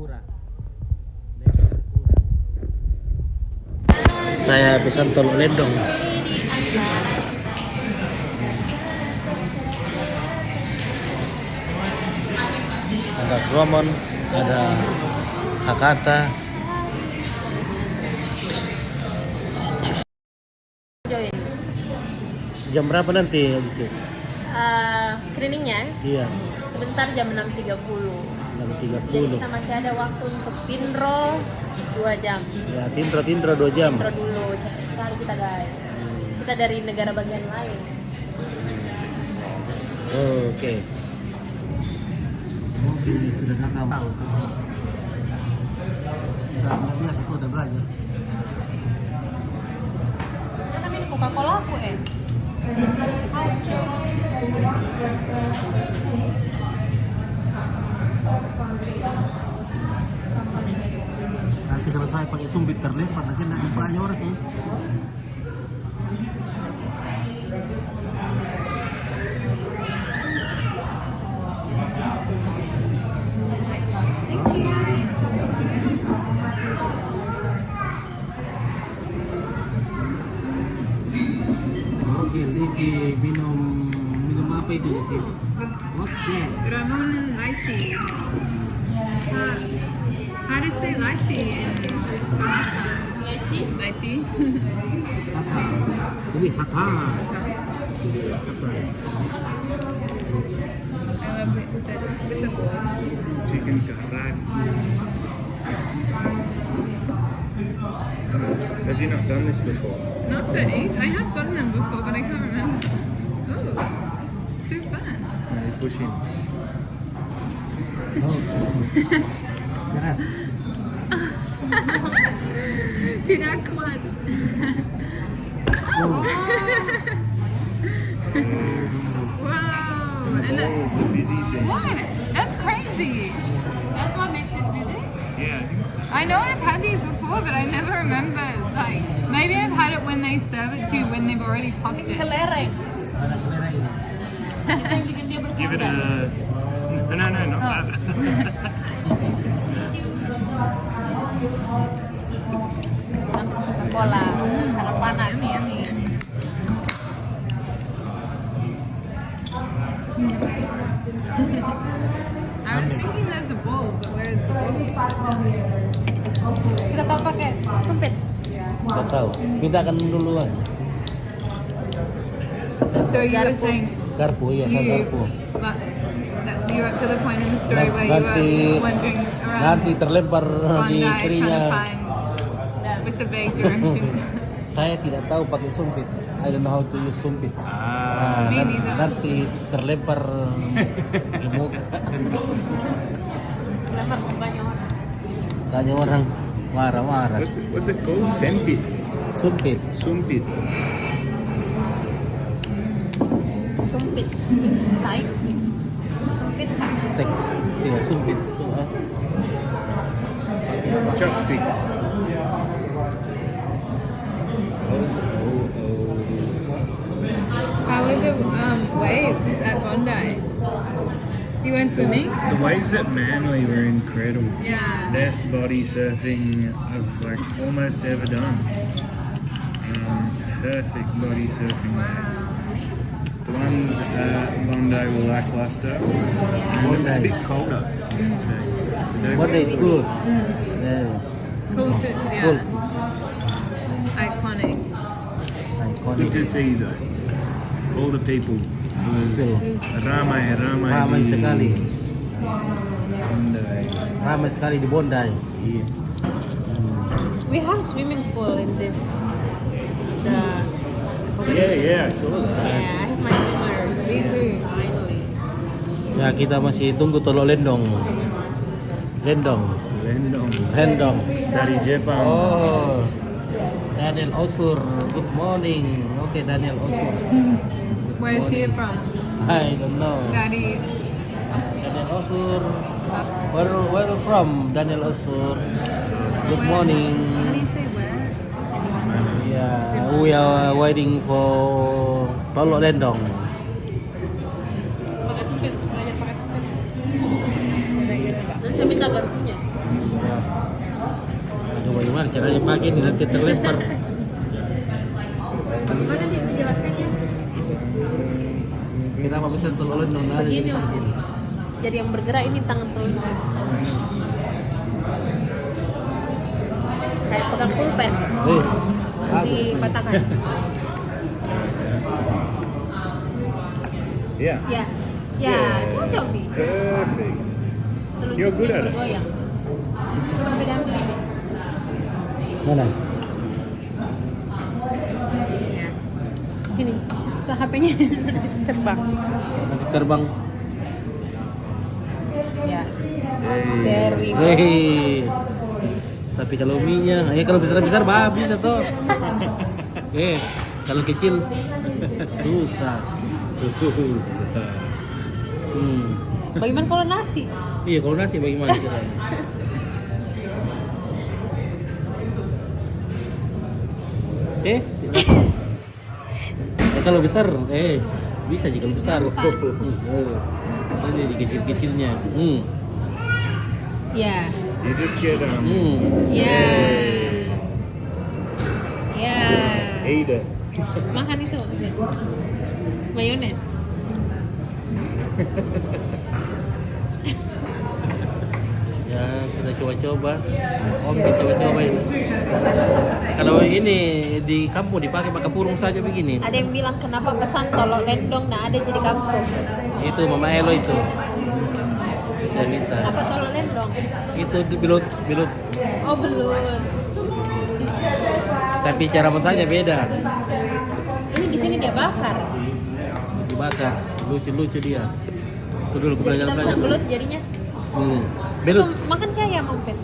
Sakura. Saya pesan telur lendong. Ada kromon, ada hakata. Join. Jam berapa nanti? Screeningnya Iya, sebentar jam 6.30. 6.30. Jadi kita masih ada waktu untuk pinro 2 jam. Ya, tintro 2 jam. Pinro dulu, capek sekali kita guys. Kita dari negara bagian lain. Oke. Oke, sudah nakal. Biasa aku udah belajar. Karena ini Coca-Cola aku Nanti kalau saya pakai sumbit terlempar, nanti ada banyak orang nih. Oke, ini si minum apa itu di sini? What's that? Ramon lychee. How to say lychee in Bahasa? Lychee? Hata. Ini hata. I love it with the bowl. Chicken karak. Have you not done this before? Not really. I have gotten them before, but I can't remember. Oh, so fun. No, you push in. Oh. Keras. Tidak kuat. Oh. Wow. And that, It's the fizzy thing. what? That's crazy. That's what makes it busy. Yeah, I think so. I know I've had these before, but I never remember. Like, maybe I've had it when they serve it to you when they've already tossed it. Kelereng. Ada kelereng. Kita yang bikin dia Give it bersadar. a... No, not Oh. that. Coca-Cola. Karena panas. I was thinking there's a bowl, but where's the bowl? Kita tahu pakai sumpit. Nggak tahu. Mintakan duluan. So you were saying Garpu, iya, you, garpu. but that you were to the point in the story where Nanti, you were wandering around nanti terlempar di Bondi trying kirinya. to find with the vague directions. Saya tidak tahu pakai sumpit. I don't know how to use sumpit. Ah. Me neither. Nanti terlempar di muka. Lempar mukanya orang. Tanya orang marah-marah. What's it called? Sempit. Sumpit. Sumpit. Sumpit. It's tight. Sumpit. Steak. Iya, sumpit. Chopsticks. How were the waves at Bondi? You went swimming? The waves at Manly were incredible. Yeah. Best body surfing I've like almost ever done. Perfect body surfing waves. Wow. The ones at Bondi were lackluster. And it was a bit colder yesterday. What is good? Yeah. Cool to, Cool. yeah. Iconic. Good to see though. All the people. It was ramai Ramai di sekali. Bondi. Ramai sekali di Bondi. Iya. We have swimming pool in this. Yeah, I saw that. Yeah, I have my swimmers. Me too. Finally. Ya, kita masih tunggu telur lendong. Lendong. Lendong dari Jepang. Oh. Daniel Osur. Good morning. Oke, Daniel Osur. Where's he from? I don't know. Daddy. Daniel Osur. Where you from? Daniel Osur. Good morning. How do you say where? Yeah, we are waiting for telur lendong. Pakai sumpit. Belajar pakai sumpit. Dan saya minta garpunya. caranya pakai ini nanti terlempar. Bagaimana dia menjelaskannya? Kenapa bisa telur nona? Begini Om. Jadi yang bergerak ini tangan telunjuk. Kayak pegang pulpen dipatahkan. Yeah. Ya, ya, cocok nih. Perfect. Telunjuknya You're good at it. bergoyang. Coba beda ambil ini. Mana? Ya. Sini, tuh HP-nya terbang. Nanti terbang. Ya, Hey. very good. Hei. Tapi kalau mie-nya, kalau besar-besar habis atau? Kalau kecil susah. Bagaimana kalau nasi? Iya, kalau nasi bagaimana caranya? Kalau besar, bisa sih kalau besar. Ini di kecil-kecilnya. Ya, You just get ya, ya. eat it. Makan itu, mayones. Ya, kita coba-coba. Kita coba-coba ini. Kalau ini di kampung dipakai purung saja begini. Ada yang bilang kenapa pesan tolok lendong nah ada jadi kampung. Itu Mama Elo itu. Saya minta. Apa tolok lendong? Itu belut. Oh belut. Tapi cara masaknya beda. Ini di sini dia bakar. Dibakar. Lucu dia. Itu dulu Jadi kita pesan belut jadinya. Belut. Itu makan kayak mampet.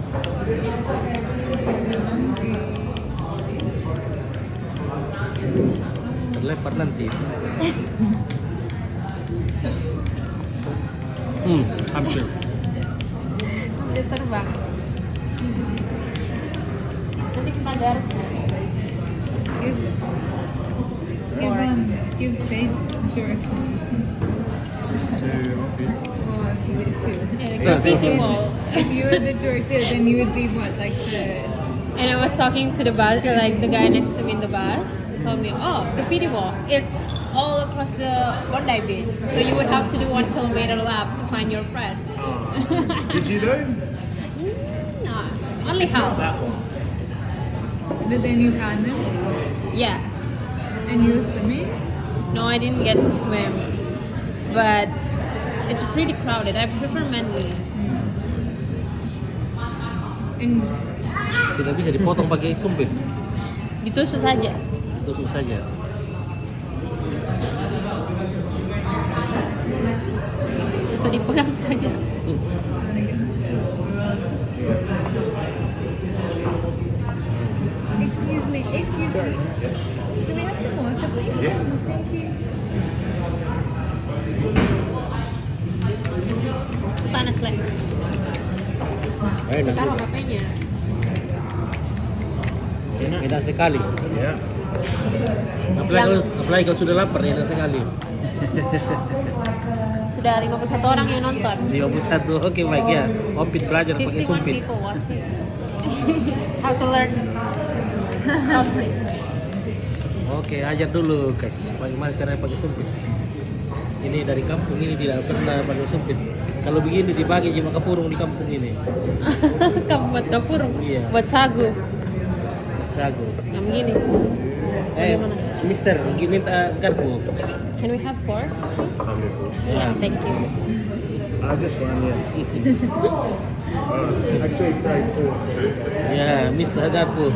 Terlempar nanti. Hampir. Dia terbang. Nanti kita garuk. Give stage direction. Or give it to. Graffiti wall. If you were the director, then you would be what, like the... And I was talking to the bus, like the guy next to me in the bus. He told me, oh, graffiti wall. It's all across the Bondi Beach. So you would have to do 1 kilometer lap to find your friend. Did you know? No, only half. That one. But then you found them, Yeah. and you were swimming? No, I didn't get to swim. But it's pretty crowded. I prefer Manly. And Tidak bisa dipotong pakai sumpit. Ditusuk saja. Tusuk saja. Atau dipegang saja. excuse me. Can we have some water, please? Yeah. Thank you. Panas lah. Taruh HP-nya. Enak sekali. Yeah. Apalagi kalau sudah lapar, enak sekali. Sudah 51 orang yang nonton. 51, oke baik ya. Ompit belajar pakai 51 sumpit. people watching. How to learn chopsticks. Oke, ajar dulu guys, bagaimana caranya pakai sumpit. Ini dari kampung ini tidak pernah pakai sumpit. Kalau begini dibagi cuma kapurung di kampung ini. Kamu buat kapur, Iya. buat sagu. Sagu. Yang begini. Mister, minta garpu. Can we have 4? Yeah, thank you. I just one, actually, sorry, 2. Ya, Mister garpu.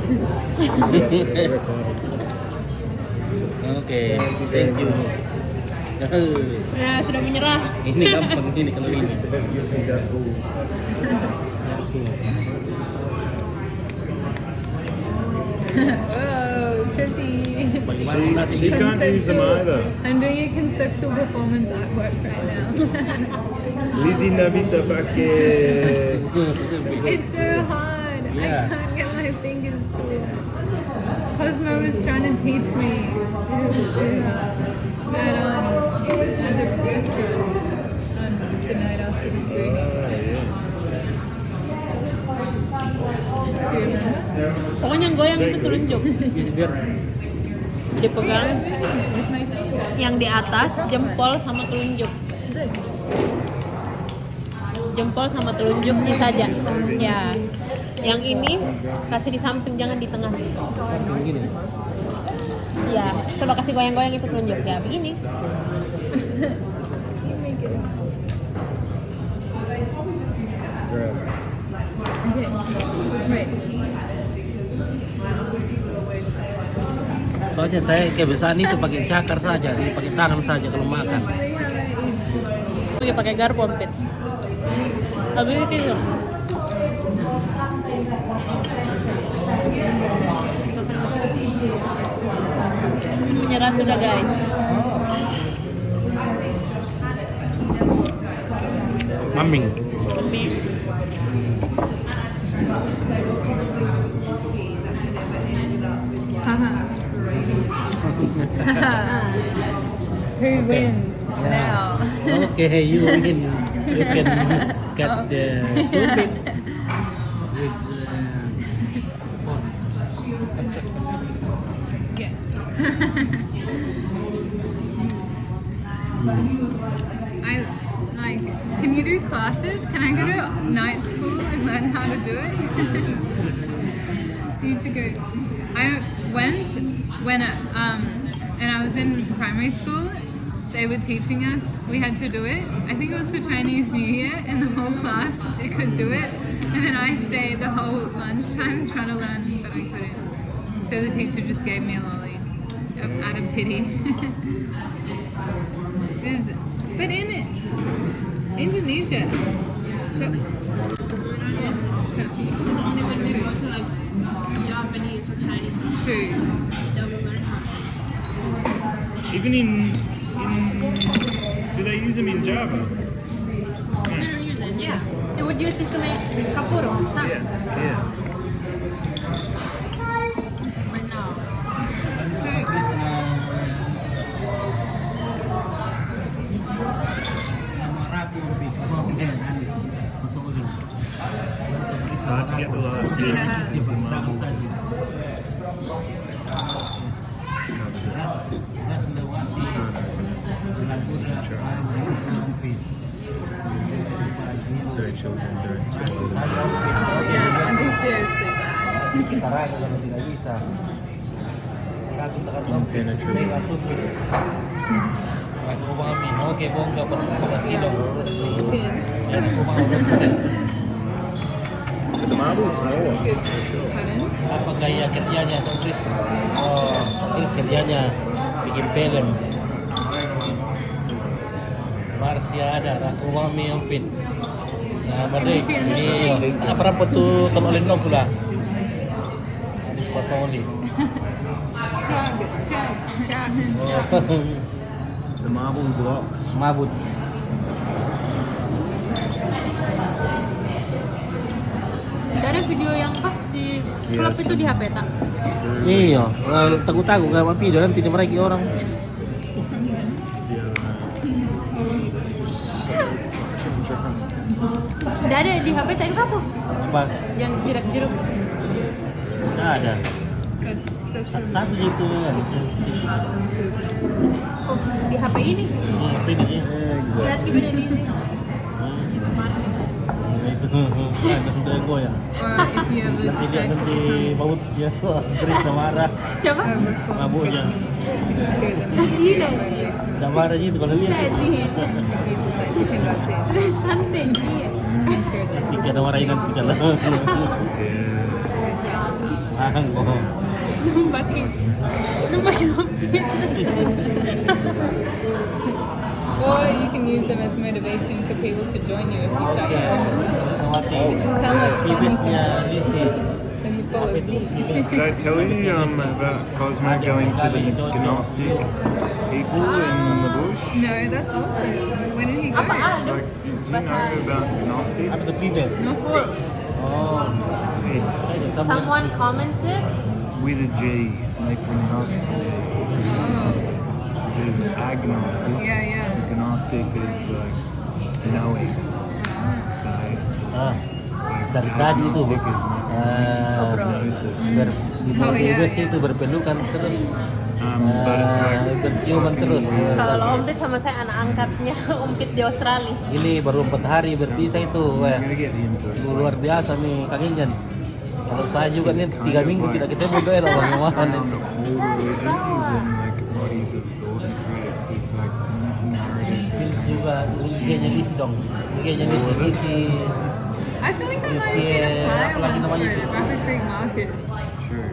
Oke, thank you. Nah, sudah menyerah. Ini gampang ini kalau ini. Whoa, trippy. Bagaimana nasi She can't use them either. I'm doing a conceptual performance artwork right now. Lizzie nggak bisa pakai. It's so hard. Yeah. I can't get my fingers to it. Cosmo was trying to teach me at the restaurant on the night after the screening. Do you remember? Pokoknya goyang itu telunjuk. Biar Dipegang yang di atas jempol sama telunjuk. Jempol sama telunjuk saja. Ya. Yang ini kasih di samping, jangan di tengah. gini. Ya, coba kasih goyang-goyang itu telunjuk ya begini. Right. Soalnya saya kebiasaan itu pakai cakar saja, pakai tangan saja kalau makan. Oke, pakai garpu empit. Habis itu. Menyerah sudah guys. Maming. Who wins now? Okay, you win. You can catch the sumpit with phone. Yes. I like. Can you do classes? Can I go to night school and learn how to do it? Need to go. I once when and I was in primary school. They were teaching us. We had to do it. I think it was for Chinese New Year, and the whole class could do it. And then I stayed the whole lunchtime trying to learn, but I couldn't. So the teacher just gave me a lolly out of pity. But in Indonesia, chops. Only when we go to like Japanese or Chinese Food. they'll learn how. Even in do they use them in Java? They don't use it, yeah. They would use this to make kapuro, sang. Yeah. But no. Terus rapi lebih. Oke, Anis. Masuk dulu. It's hard to get the last bit. Yeah. It's a marble. saja. Ras lewati lagunya Rampit. So children don't swallow them. Yeah, this is seriously bad. Kita ragu kalau tidak bisa. Kaki tekan Rampit. Mega supit. Aku pahami. Oke, bongga kasih dong. Ya, aku pahami. But the marble is smaller. Pardon? Apa gaya kerjanya Chris? Oh, Chris kerjanya bikin film. Marsya ada, aku mami ampin. Nah, badai. Ini apa rapat tu kalau oleh nom pula. Hadis pasal oli. Chug. The marble blocks. Mabut. Tidak ada video yang pas di klub Yes. itu di HP tak? Iya, tagu-tagu gak mau video nanti dimarahi orang. Tidak ada di HP tak satu. Apa? Yang jirak-jiruk. Nggak ada. That's social. Satu gitu kan. Oh, di HP ini. Apa ini? Lihat di video ini. Itu udah goyang. Or if you have a Nanti dia sex nanti baut dia Chris marah. Siapa? Mabuknya. Tidak sih. Udah marah gitu kalau lihat. Tidak sih. Santai. Santai iya. Jika ada marahin nanti kalau. Anggo. Numpak kopi. Or you can use them as motivation for people to join you if you start your own religion. This is how much fun you Ibisnya can Lisi. when you follow me. Did I tell you about Cosmo going to the gnostic people in the bush? No, that's awesome. When did he go? It's like, do you know about gnostics? Apa tuh Pibes? Gnostic. Oh. It's Someone commented. with a G, like from gnostic. There's agnostic. Yeah. Gnostic is like knowing. So Ah. Dari tadi tuh. agnostic is Di Maldives itu berpelukan terus. But it's like Berciuman terus. Kalau Om Dit sama saya anak angkatnya Om Dit di Australia. Ini baru 4 hari berpisah itu. I'm gonna get the info. Luar biasa nih Kang Injan. Kalau saya juga nih 3 minggu tidak ketemu daerah orang-orang nih. All the religions and like bodies of thought and creates this like narrative. Juga IG-nya Lisi dong. IG-nya Lisi. I feel like I might have seen a flyer once for it at Rapid Creek Market. Sure.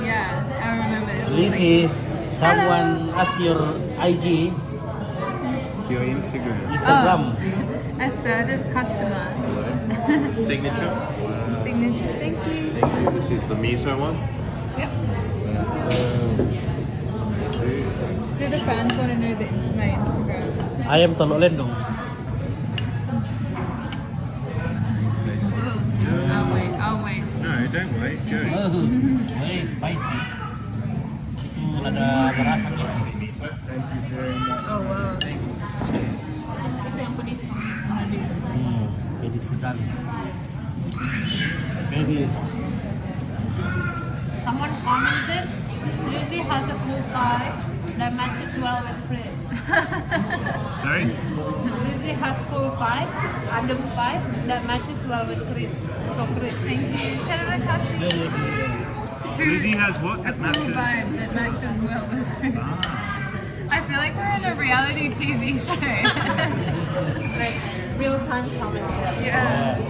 Yeah, I remember. It was Lisi, someone ask your IG, Your Instagram. Instagram. assertive customer. Signature. Signature. Thank you. Thank you. This is the miso one. Do the fans want to know my Instagram? Ayam telur lendong. I'll wait. No, don't wait. Go. Spicy. Itu ada berasanya. Thank you very much. Oh wow. Pedis sekali. Pedis. Someone commented, Lizzie has a cool vibe that matches well with Chris. Sorry? Lizzie has cool vibe, adem vibe that matches well with Chris. So Chris. Thank you. Terima kasih. Lizzie has what? A cool vibe that matches well with it. I feel like we're in a reality TV show. Like real time commentary. Yeah.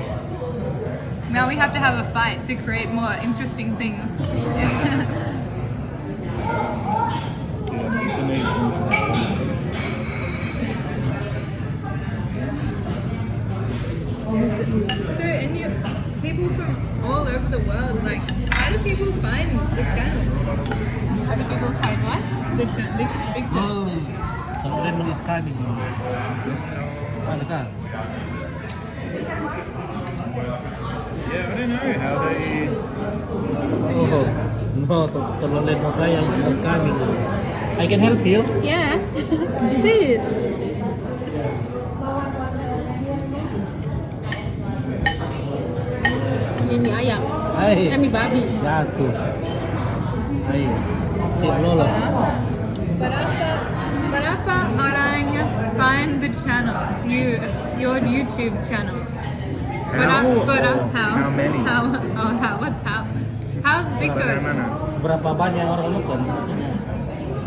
Now we have to have a fight to create more interesting things. So, and you, people from all over the world, like, how do people find the channel? How do people find what? The big channel. Telur lendong is coming. Mana kah? Yeah, I don't know how they. Oh, no, telur lendong saya is coming. I can help you. Yeah. Please. Ini ayam. Hai. Ini babi. Jatuh. Hai. Tidak lolos. Berapa orang find the channel? Your YouTube channel. How? How many? What's how? How Victor? Bagaimana? Berapa banyak orang nonton?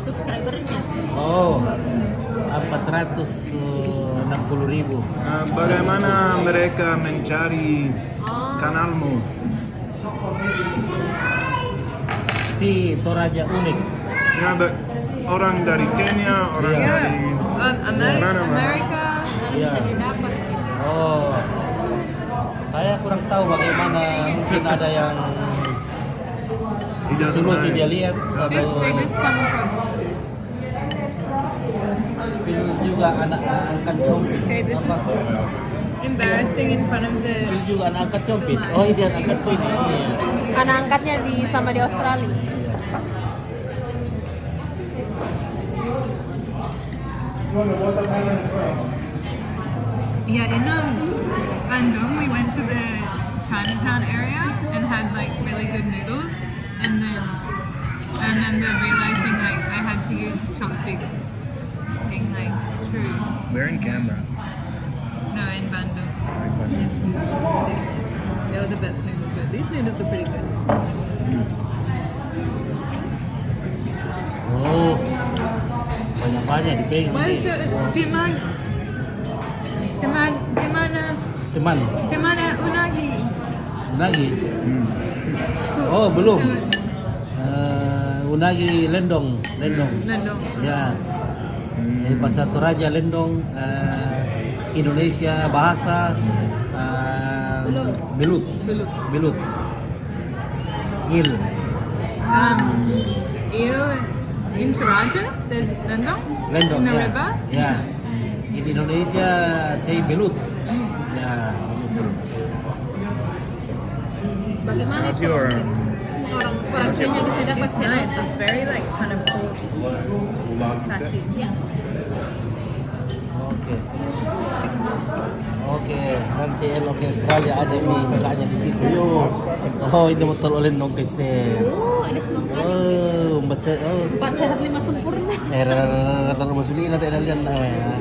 Subscribernya. Oh, 460.000. Bagaimana mereka mencari kanalmu? Di Toraja unik. Ya, orang dari Kenya, orang Yeah. dari America. Iya. Bisa didapat. Oh, saya kurang tahu bagaimana, mungkin ada yang He doesn't dulu know. dia lihat They atau just come from. spill juga anak angkat compit. Okay, this Apa? Embarrassing in front of the. Spill juga anak angkat compit. Oh iya, anak angkat ini. Iya. Anak angkatnya sama di Australia. Yeah, in Bandung, we went to the Chinatown area and had like really good noodles, and then I remember realizing like I had to use chopsticks, being like true. We're in Canberra. No, in Bandung, use chopsticks. They were the best noodles. But these noodles are pretty good. Oh, banyak-banyak dipegang. Where's the Dimana unagi? Unagi. Oh, belum. Unagi lendong. Lendong. Ya. Di Pasar Toraja lendong. Indonesia bahasa. Belut. Gil. Eel in Toraja, there's lendong. Lendong. In the Ya. river. Ya. In Indonesia say belut. Ya. Bagaimana How's itu your orang Kenya bisa dapat It's channel? nice. It's very like kind of cold, fatty. Ya. Oke. Oke, nanti Oke Australia ada mie kakaknya di situ. Yuk. Oh, ini motor oleh nong kese. Ada semangka. Oh, besar. Oh. 4 sehat 5 sempurna. Rata masuli nanti ada lihat namanya.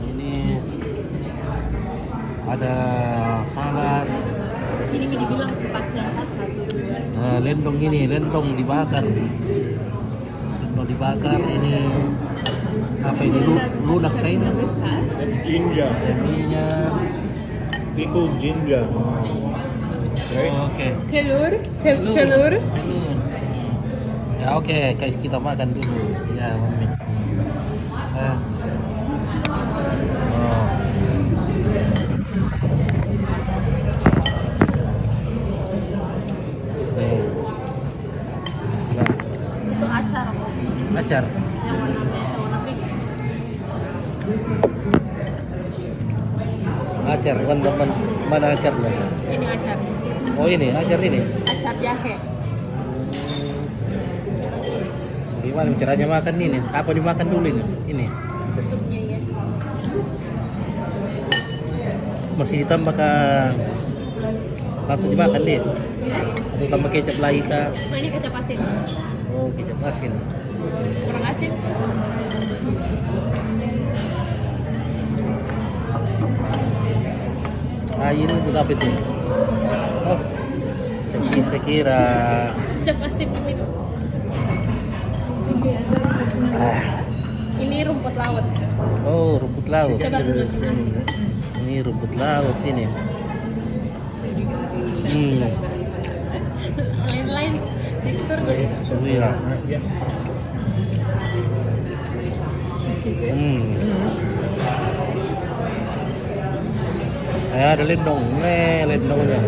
Ini ada salad. Ini dibilang 4 sehat 1 2. Nah, lentong ini, lentong dibakar. Lentong dibakar ini apa ini? Lunak kain. That's ginger. Minyak. Pickled ginger. Right? Oke. Telur. Telur. Ya oke, guys kita makan dulu. Ya, Mami. Oh. Nih. Nah, Itu acar. acar. Yang warna pink. Acar, teman-teman. Mana acarnya? Ini acar. Oh ini, acar ini. Acar jahe. Gimana caranya makan ini? Apa dimakan dulu ini? Ini. Itu supnya ya. Masih ditambah ke langsung dimakan dia. Atau tambah kecap lagi kah? Nah, ini kecap asin. Oh, kecap asin. Kurang asin. Air itu apa itu? Oh, saya kira. Kecap asin itu. Ini rumput laut. Oh, rumput laut. Coba dulu coba. Ini rumput laut ini. Lain-lain teksturnya. Iya. Ada lendong, lendongnya.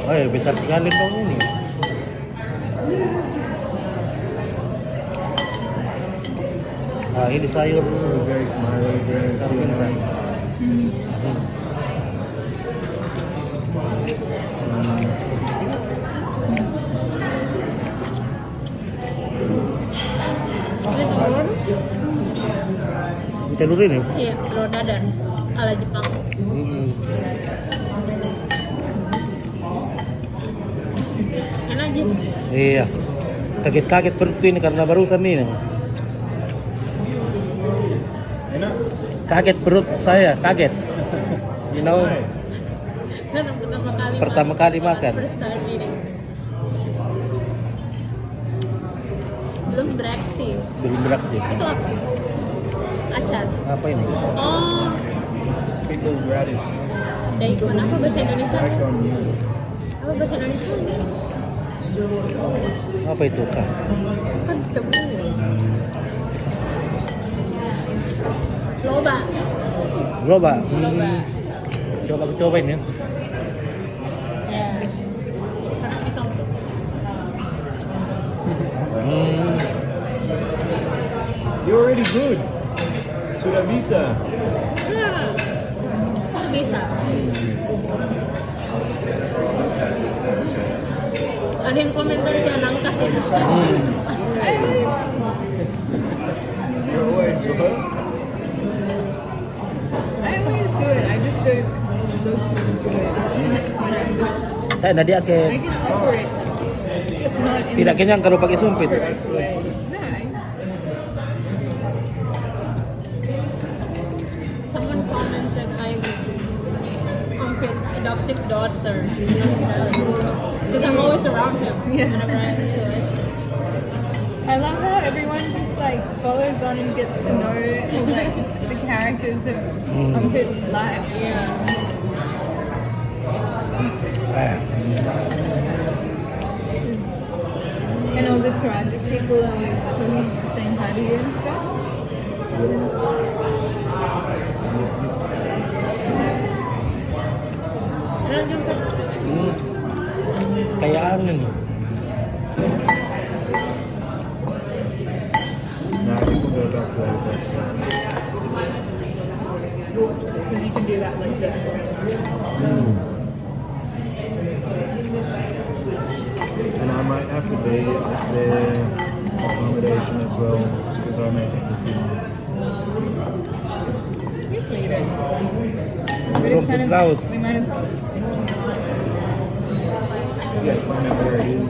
Oh, ya, besar sekali lendong ini. Ah, ini sayur Very smiley, very sarmintan. Ini telur. Telur ini? Iya, telur dadar ala Jepang. Enak aja. Iya. Kaget-kaget perut ini karena barusan ini. Enak. Kaget perut saya, kaget. You know, Karena pertama kali makan. First time eating. Belum bereaksi. Belum bereaksi. Itu apa? Acar. Apa ini? Oh, Pickled radish. daikon. Apa bahasa Indonesia? Daikon. Apa bahasa Indonesia? Apa itu kak? Kan tebu. Loba. Loba. Loba. Coba aku cobain ya. Ya. Harus disompet. You're already good. Sudah bisa. Nah, itu bisa. Ada yang komentar saya nangkah ya. You're always good. I always do it. I just don't look good. Saya nadi I ake can offer it. It's not in tidak kenyang kalau pakai sumpit. the correct way. No. Someone commented I'm Umpit's adoptive daughter in Australia. Because I'm always around him. Yeah. Whenever I do it. I love how everyone just like follows on and gets to know all like the characters of Umpit's life. Yeah. And all the tragic people always saying hi to you and stuff. Ano yung Kayak ano nih? Nah, I think we'll go back later. Because you can do that like this. And I might have to be at their accommodation as well. So I make it. Usually you don't need some. But it's kind of, Laut. we might as well. Yeah, find out where it is.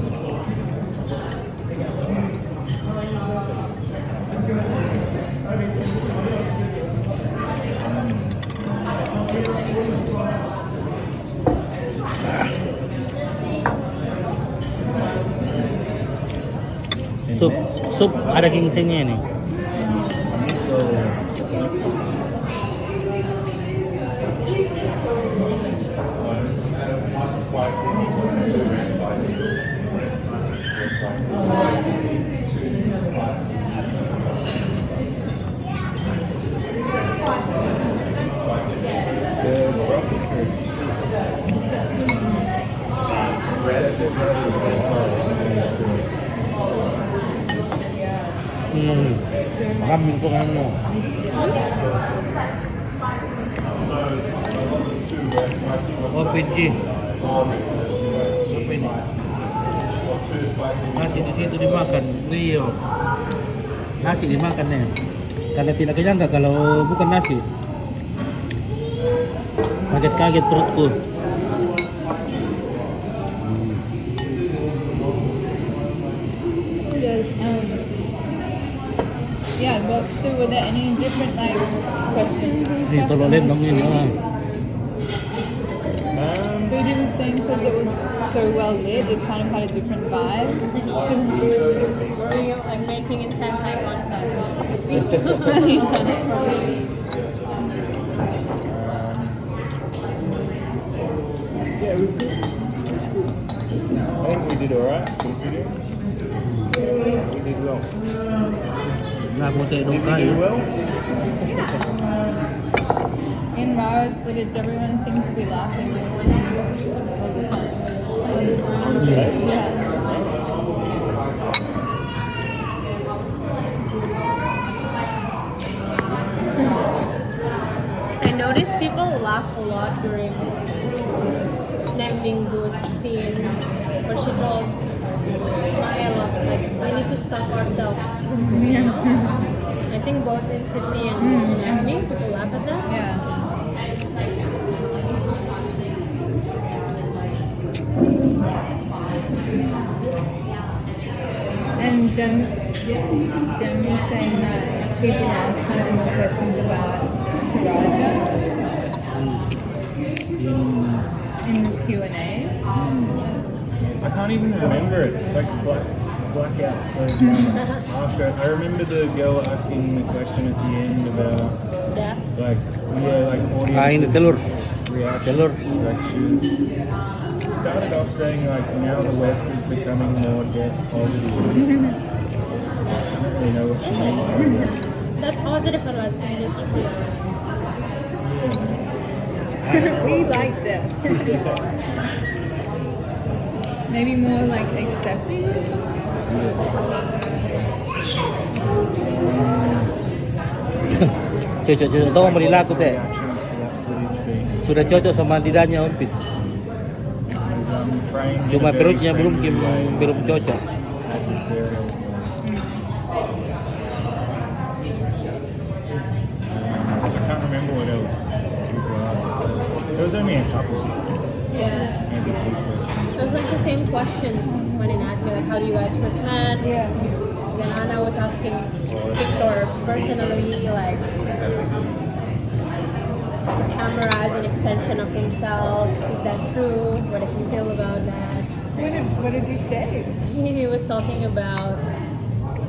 Sup ada gingsengnya nih. Miso. Makan itu kan lo. Oh PG. Apa ini? Nasi di situ dimakan, Rio. Nasi dimakan ya. Karena tidak kenyang kalau bukan nasi. Kaget-kaget perutku. Yeah, but so were there any different like questions and Ini stuff? tolong on lihat the dong ini. screen? Booty was saying because it was so well lit, it kind of had a different vibe. Were you like making intense eye contact? Yeah, it was good. I think we did alright, considering. We did well. Nah, mau Did cek dong we do kayu. well? In Rara's footage, everyone seemed to be laughing all the time. On stage? Yeah. I noticed people laugh a lot during naming those scene where she told Maya, like, we need to stop ourselves. I think both in Sydney and in Acme, people laugh at that. Yeah. And Jem was saying that people ask kind of more questions about Taraja in the Q&A. I can't even remember it. It's like blackout. After I remember the girl asking the question at the end about Death. like like audience. Ah, ini telur. Reaction. Telur. Like she started off saying like now the West is becoming more death positive. I don't really know what she means by that. That's positive for like industry. We like that. Maybe more like accepting or Cocok-cocok tahu sama Lila aku teh. Reactions to that footage being Sudah cocok sama lidahnya Ompit. as framed in Cuma a very perutnya belum friendly way. belum cocok. Adversarial way. I can't remember what else people asked. There was only a couple, Yeah. maybe 2 questions. It was like the same question when in Acme, like how do you guys first met? yeah. Then Anna was asking Victor personally, like the camera as an extension of himself. Is that true? What does he feel about that? What did he say? He was talking about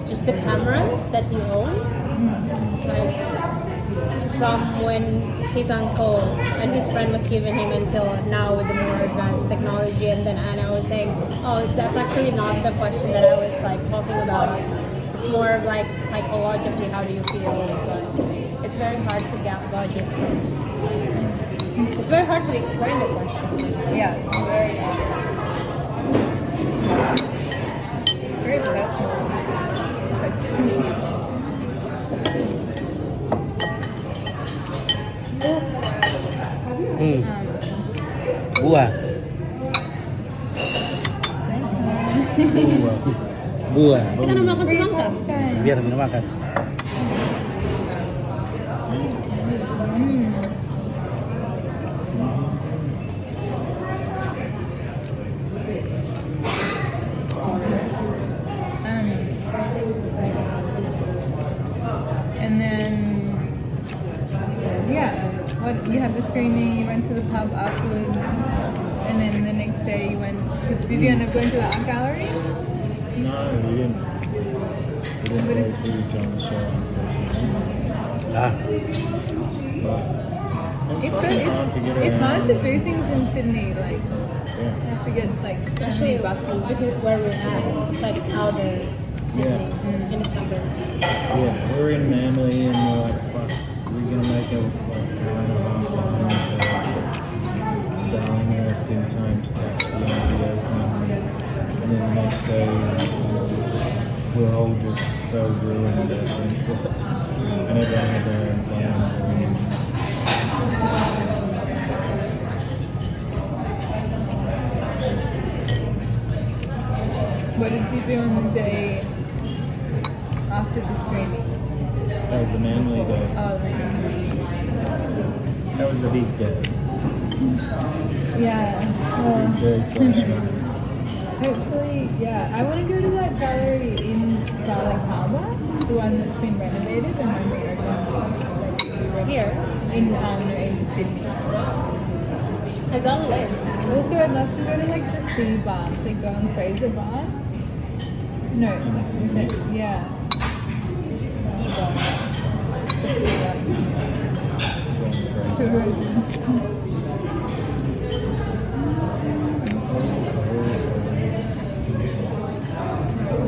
just the cameras that he owned, like from when his uncle and his friend was giving him until now with the more advanced technology. And then Anna was saying, oh, that's actually not the question that I was like talking about. It's more of like psychologically, how do you feel? But it's very hard to gauge it. It's very hard to explain the question. Yeah. Very personal. Buah. Buah. Kita udah makan semangka. Biar minum makan. Yeah. What you had the screening, you went to the pub afterwards, and then the next day you went to, did you end up going to the art gallery? No, we didn't. We didn't go to John's show, unfortunately. Ah, But It's fucking hard to get around. it's hard to do things in Sydney, like Yeah. you have to get like Especially buses. because where we're at, it's like outer Sydney, in the suburbs. Yeah, we're in Manly and we're like, fuck, we're gonna make a like hour and a half to Darlinghurst in time to catch the NBO thing. And then the next day, we're all just so ruined that and everyone had their own plans. What did you do on the day after the screening? That was the Manly day. Oh, like, That was the big day. yeah. Well, Very social. hopefully, yeah. I want to go to that gallery in Darling Harbour, the one that's been renovated and then reopened. Here, In Sydney. I got a list. Also, I'd love to go to like the sea bar, like go on Fraser Bar. No, is it? Yeah. Sea bar.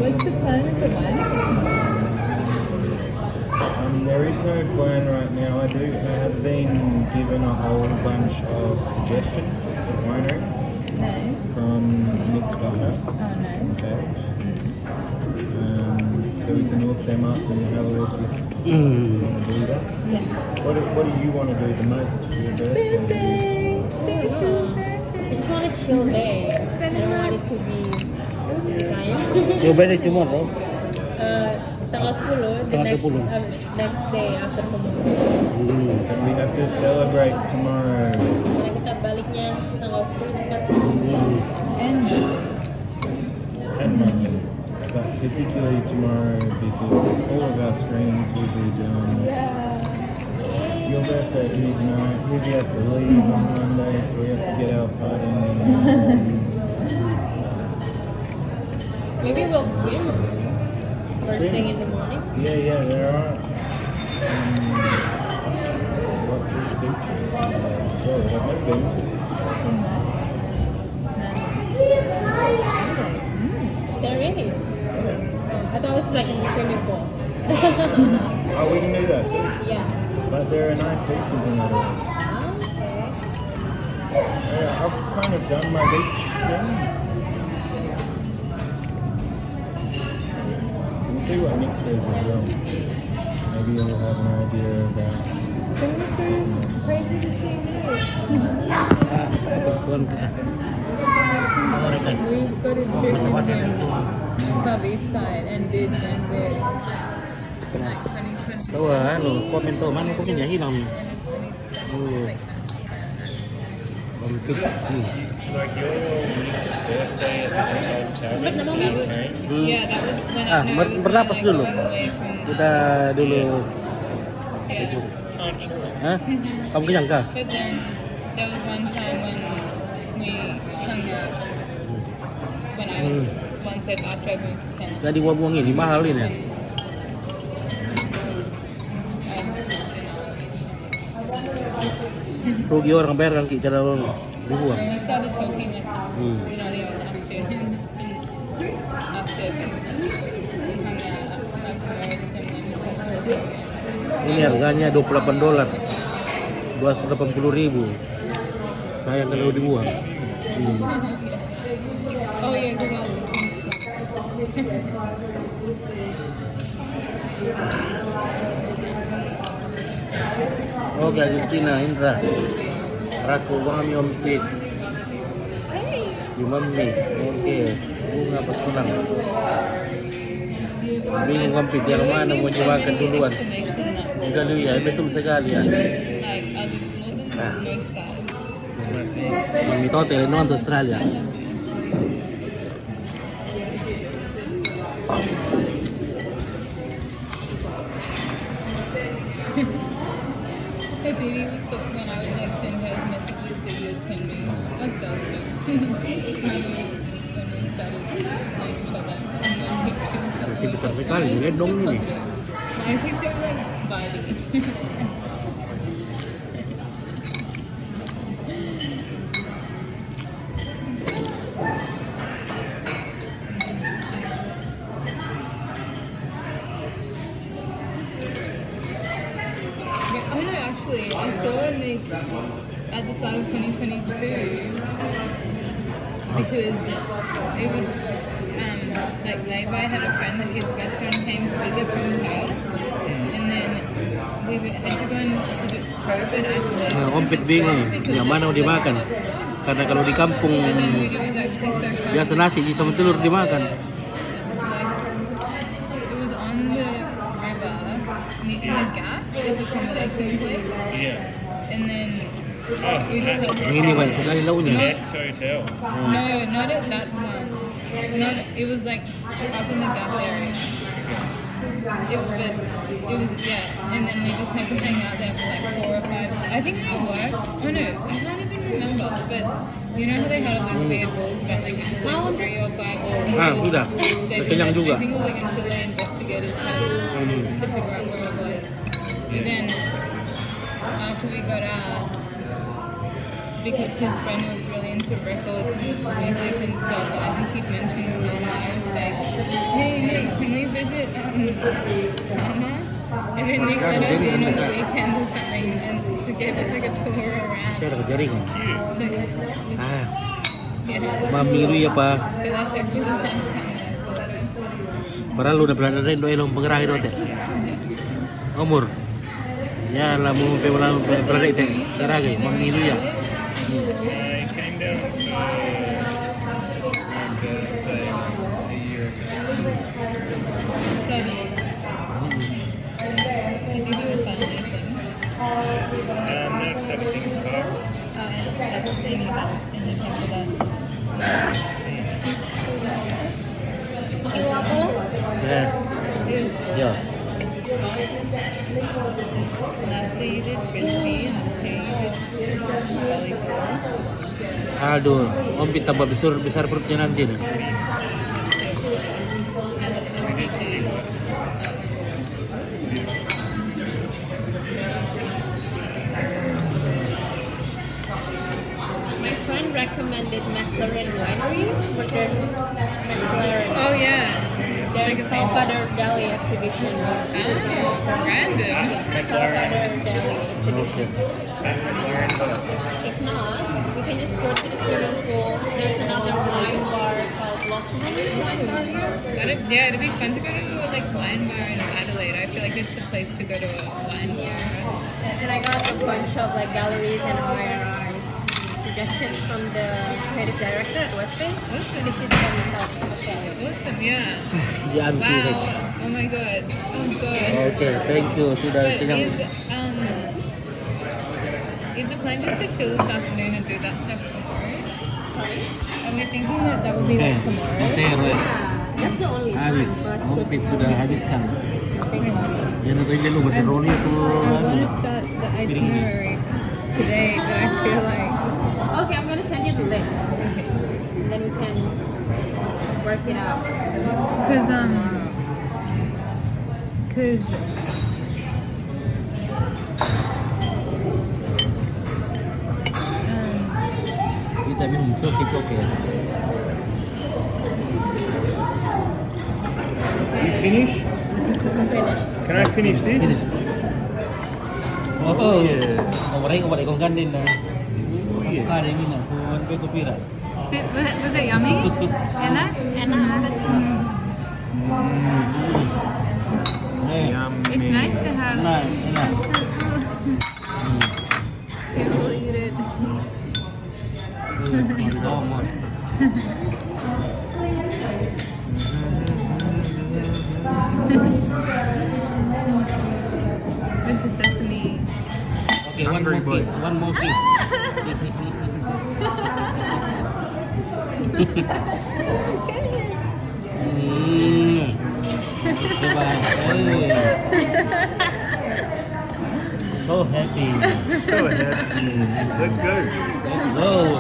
What's the plan with the wine? There is no plan right now. I have been given a whole bunch of suggestions of wineries No. from Nick's partner. Oh no. Okay. So we can look them up and have a look if you want to do that. Yeah. What do you want to do the most for your birthday? Birthday! I just want a chill day. I don't want it to be time. your birthday tomorrow. Tanggal 10, the Tanggal next 10. next day after tomorrow. And we have to celebrate tomorrow. Karena kita baliknya tanggal 10 cepat. And And Monday. But particularly tomorrow because all of our screens will be done. yeah. Your birthday at midnight. Lizzie has to leave on Monday, so we have to get our party in. Maybe we'll swim first thing in the morning. Yeah, there are. What's this beach? Well, I've never been to. There is. I thought it was like a swimming pool. Oh, we can do that too. Yeah. But there are nice beaches in Adelaide. Okay. Yeah, I've kind of done my beach thing. We'll see what Nick says as well. Maybe he'll have an idea about. So crazy to see this. We've got a trip in Club East Side and did and did. Like 2020. Tahu komen tuh mana kok ya hilang. Like your niece's birthday at the hotel Sempet nama Mi? Yeah, that was when I Bernapas dulu. Kita dulu. Yeah. Hah? Kamu kenyang kah? But then there was one time when we hung out when I once said after I moved to Canada. Jadi buang-buang ini mahal ini ya. Rugi orang bayar kan cara dibuang. And we started talking like we're not even upstairs. We hung out afterwards and then we started talking again. Ini harganya $28. 280.000. Sayang kalau dibuang. Oh yeah, because I was Oke, Agustina, Indra. Rako kami ompit. Mami. Oke. Bunga pas menang. Bingung ompit yang mana mau nyewakan duluan. Enggak lu ya, betul sekali ya. Mami hotel no untuk Australia. The TV was so when I would like send her messages, they would send me a selfie. When we started seeing each other. And then she was Berarti always besar like, sekali, "Why is lihat it dong so ini." positive?" I think they were like vibing. Yeah, oh no, actually, I saw a mix at the start of 2022 because it was like Levi had a friend that his best friend came to visit from her, and then we had to go into the COVID isolation. Nah, Ompit bingung, yang mana mau dimakan? Karena kalau di kampung And then it was actually so fun. biasa nasi sama telur dimakan. Like, it was on the river, in the gap, there's accommodation place, Yeah. and then Oh, we just like, Yang ini banyak sekali launya. Nest Hotel. no, not at that one. Not, it was like up in the gap area. It was yeah, and then we just had to hang out there for like 4 or 5. I think we worked. Oh no, I can't even remember. But you know how they had all those weird rules about like 3 or 5 balls. Ah, udah. Kenyang juga. I think it was like until they investigated to figure out where it was. But then after we got out, because his friend was really into records and music and stuff, and I think he'd mentioned to me, I was like, hey Nick, can we visit Sama? And then Nick let us in on the weekend or something and to give us like a tour around. Saya ada kejaringan. Ah, Yeah. mami lu ya pa. So that's actually the last time I saw them. Para lu udah berada rin doy long pengerah itu teh. Umur. Ya lah mau berada itu gerage mami lu ya. I came down for my birthday a year ago. Studying. Did you do a family thing? No, 17th Park. That's the thing you had in the temple that. Okay, waffle? Ya. Ya. Nasi did crispy and she did volleyball. Aduh, Om Pit tambah besar perutnya nanti nih. My friend recommended McLaren Winery, but there's McLaren. Oh yeah. There's Salvador Dali exhibition. Oh, random. Salvador Dali exhibition. McLaren. If not, we can just go to the swimming pool. There's another wine bar called Lost Wine Bar here. Yeah, it'd be fun to go to like wine bar in Adelaide. I feel like it's the place to go to a wine bar. And I got a bunch of like galleries and IRIs suggestions from the creative director at Westbay. Awesome. This is from South Australia. Awesome, yeah. Ya guys. Wow. Oh my god. Oh god. Oke, thank you sudah But kenyang. is the plan just to chill this afternoon and do that stuff tomorrow? Sorry? Are we thinking that would be Oke, like tomorrow? masih Roy. That's the only time Habis, for us to Om go Pit to sudah habiskan. think about it. Ya nanti dia lu masih Roni itu. I want to start the itinerary today, but I feel like Okay, I'm gonna send you the list. Okay. And then we can work it out. cause Kita minum coke ya. You finish? I'm finished. Can I finish this? Oh, orang kau kau gandin dah. Oh yeah. Ada ini nak kau pira. was it yummy? Enak? Enak. Yummy. It's nice to have. Enak, enak. People eat it. Vamos. With the sesame. Okay, Hungry boy. one more piece. Coba. so happy. So happy. Let's go. Let's go.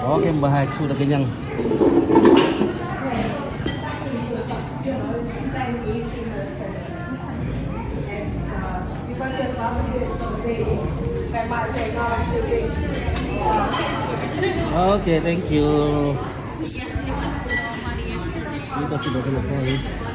Oke, Mbah sudah kenyang. Oke, thank you. Kita sudah selesai.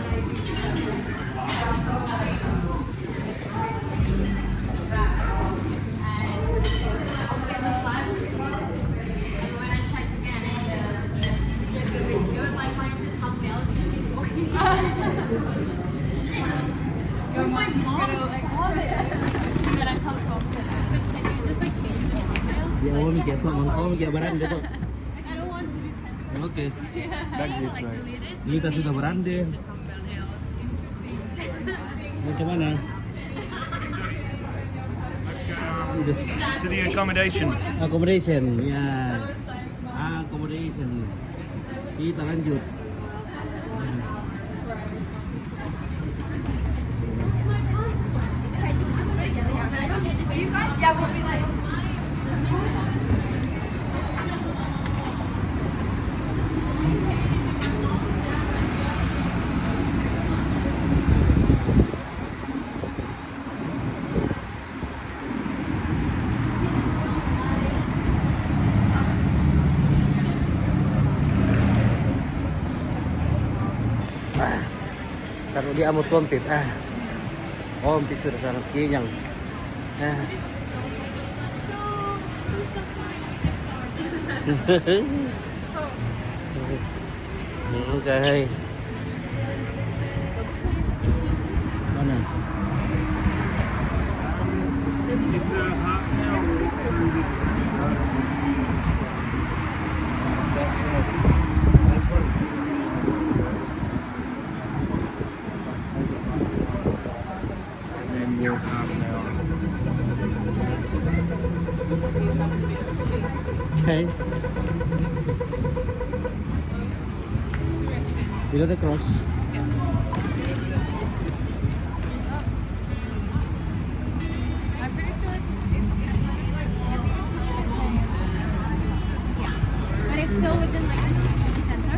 Ya, mau mikir apa? Mau mikir beranda tuh. Oke. Back this way. Kita sudah beranda. Mau kemana? To the accommodation. Accommodation, ya. Accommodation. Kita lanjut. Taruh dia mau tompit. Tompit sudah sangat kenyang. Okay. Mana? It's a half an hour to the That's one. And then walk half an hour. Okay. You got the cross. But it's still within like the center.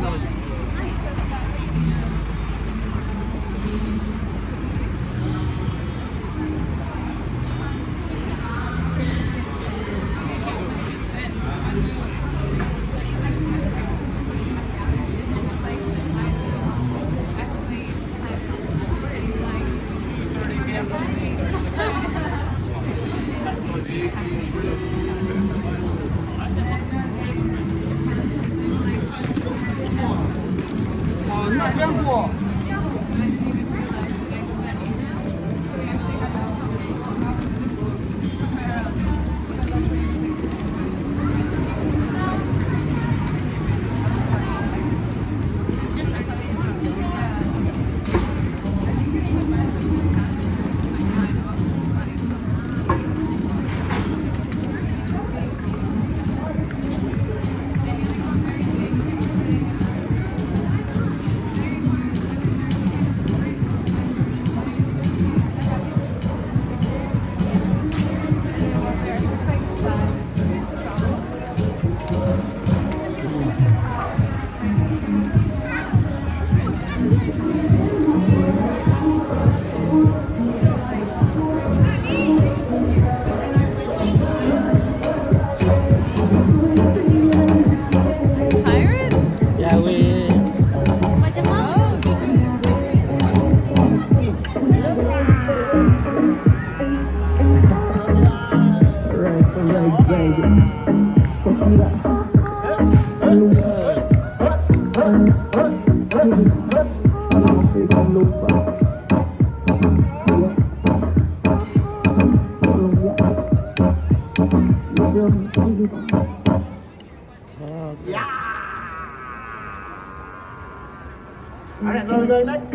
Alright, now we're going next.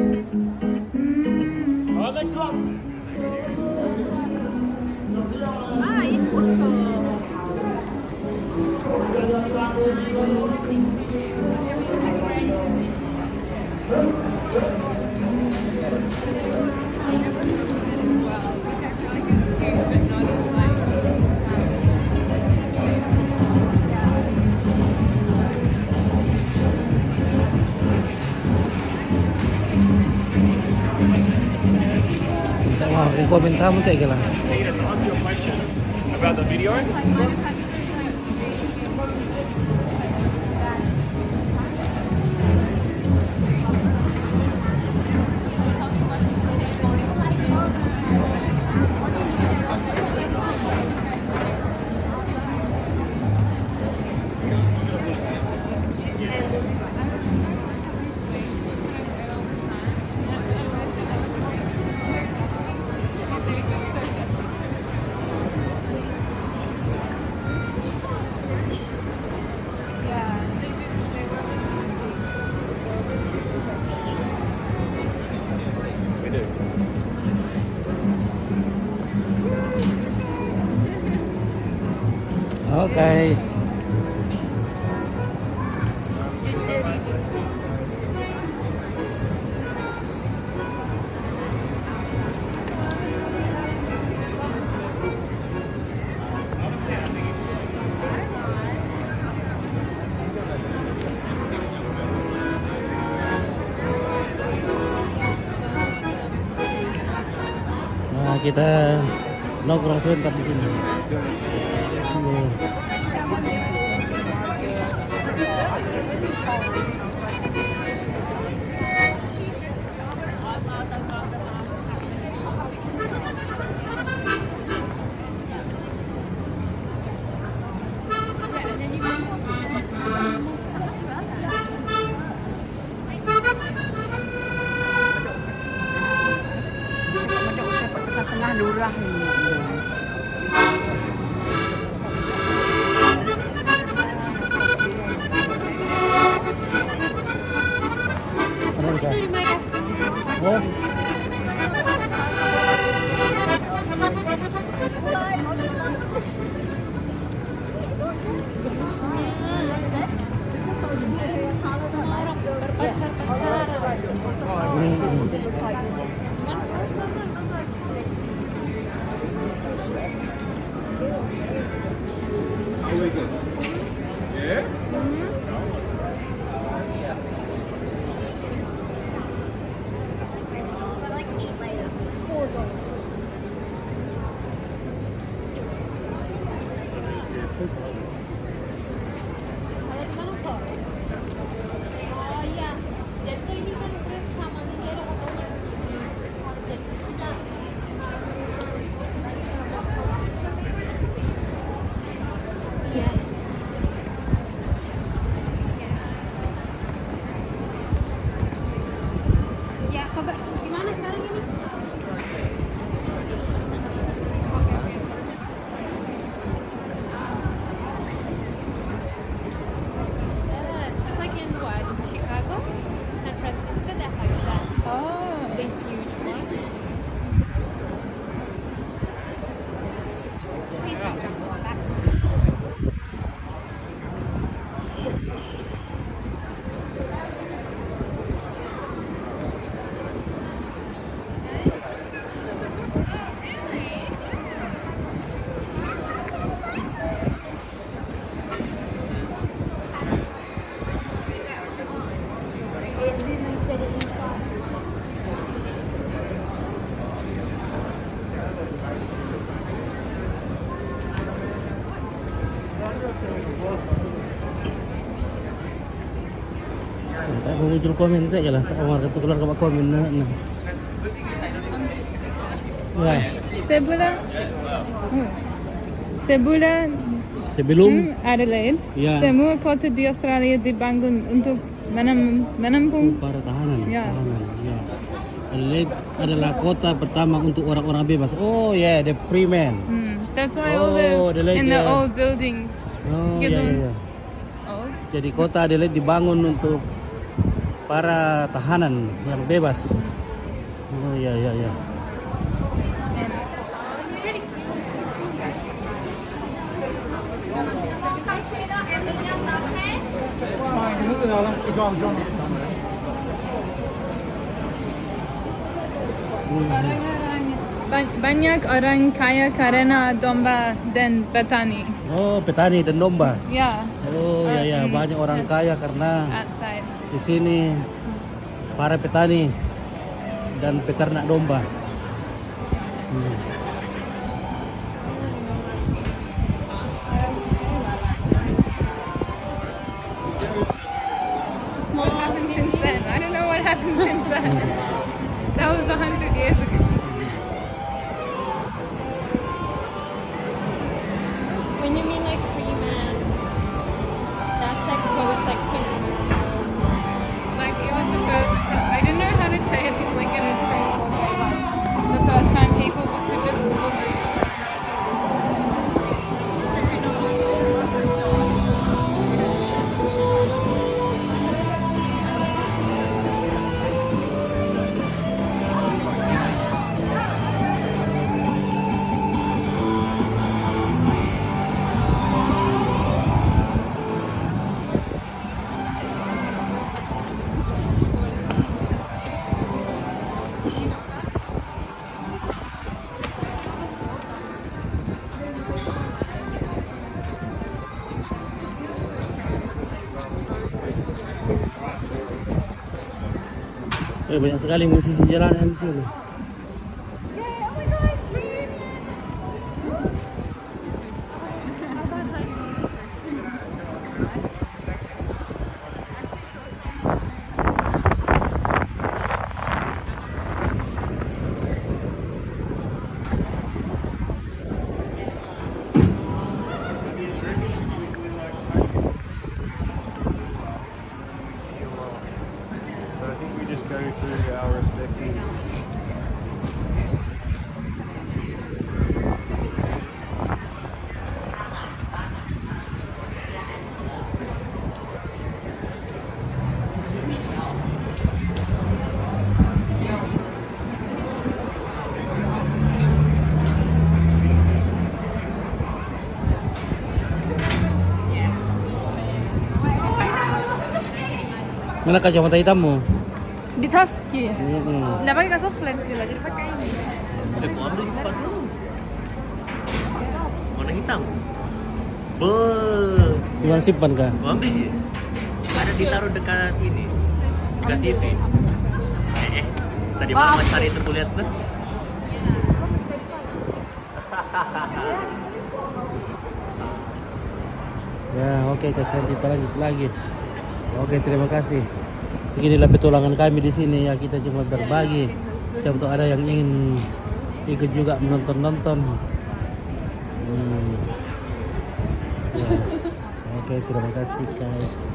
Next one. 예뻤어. Wah, komen kamu saya kira. Peter, to answer your question about the video, we do. Oke. Nah, kita nongkrong sebentar di sini. Tengah lurah ini. Oh. Tak muncul komen tak jalan. Tak awak kata keluar ke komen nah. Ya, sebelum Adelaide, Ya. semua kota di Australia dibangun untuk menampung. para tahanan. Ya. Tahanan. Ya. Adelaide adalah kota pertama untuk orang-orang bebas. Oh ya, the free man. That's why Oh, all the Adelaide, in the yeah. old buildings. Oh Gitu. ya. Old. Jadi kota Adelaide dibangun untuk para tahanan yang bebas. Oh ya. Banyak orang kaya karena domba dan petani. Oh, petani dan domba. Ya, Oh ya, banyak orang kaya karena outside. di sini para petani dan peternak domba. What happened since then? I don't know what happened since then. That was 100 years ago. When you mean like free man, that's like post like 20 minutes ago. Like it was the first. I didn't know how to say it like in a straightforward way. But the first time people could just Google it. Banyak sekali musisi jalanan di sini. So I think we just go to our respective. Mana kacamata hitammu? Di tas ki. Hmm. Nggak pakai kasus lens dia jadi pakai ini. Aku ambil di sepatu. Warna hitam. Gimana simpan kah? Aku ambil sih. Ada ditaruh dekat ini. Dekat TV. Tadi malam cari itu kulihat tuh. Ya, oke, kita lanjut lagi. Oke, terima kasih. Beginilah petualangan kami di sini ya, kita cuma berbagi. Siapa tahu ada yang ingin ikut juga menonton. Ya. Oke, terima kasih guys.